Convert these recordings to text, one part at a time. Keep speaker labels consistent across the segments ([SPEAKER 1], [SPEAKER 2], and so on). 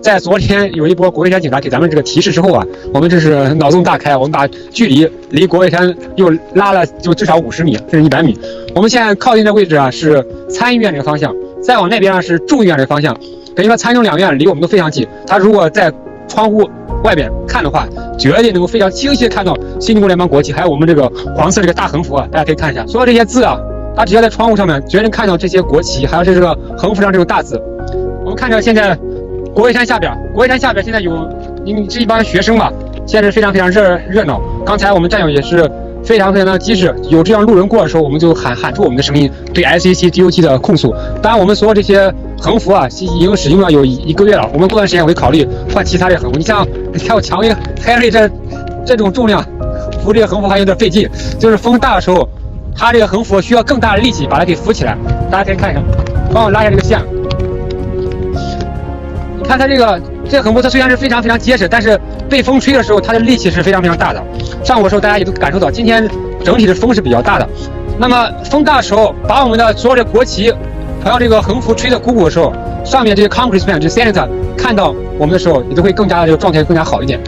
[SPEAKER 1] 在昨天有一波国会山警察给咱们这个提示之后啊，我们这是脑洞大开，我们把距离国会山又拉了就至少50米，甚至100米。我们现在靠近的位置啊是参议院这个方向，再往那边啊是众议院这个方向，等于说参众两院离我们都非常近。他如果在窗户外边看的话，绝对能够非常清晰的看到新中国联邦国旗，还有我们这个黄色这个大横幅啊，大家可以看一下，所有这些字啊，他只要在窗户上面，绝对能看到这些国旗，还有这个横幅上这种大字。我们看着现在国会山下边现在有这一帮学生吧，现在是非常热闹。刚才我们战友也是非常的机智，有这样路人过的时候，我们就喊出我们的声音，对 SEC DOT 的控诉。当然，我们所有这些横幅啊，已经使用了有1个月了。我们过段时间也会考虑换其他的横幅。你像还有蔷薇、海瑞这种重量，扶这个横幅还有点费劲，就是风大的时候，它这个横幅需要更大的力气把它给扶起来。大家可以看一下，帮我拉一下这个线。你看它这个横幅，它虽然是非常结实，但是被风吹的时候，它的力气是非常大的。上午的时候大家也都感受到，今天整体的风是比较大的。那么风大的时候，把我们的所有的国旗还有这个横幅吹得鼓鼓的时候，上面这些 Congressman 这 Senator 看到我们的时候，也都会更加的这个状态更加好一点。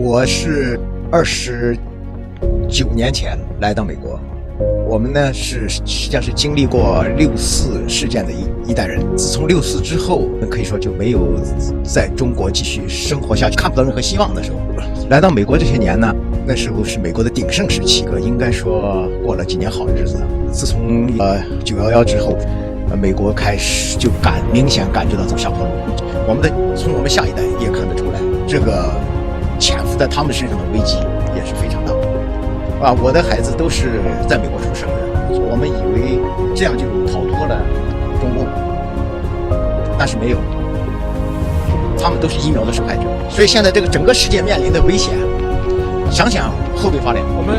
[SPEAKER 2] 我是29年前来到美国，我们呢实际上是经历过6·4事件的一代人。自从6·4之后，可以说就没有在中国继续生活下去，看不到任何希望的时候。来到美国这些年呢，那时候是美国的鼎盛时期，应该说过了几年好日子。自从9·11之后，美国开始就明显感觉到走下坡路。从我们下一代也看得出来，这个潜伏在他们身上的危机也是非常大啊！我的孩子都是在美国出生的，我们以为这样就逃脱了中共，但是没有，他们都是疫苗的受害者。所以现在这个整个世界面临的危险，想想后背发凉。
[SPEAKER 1] 我们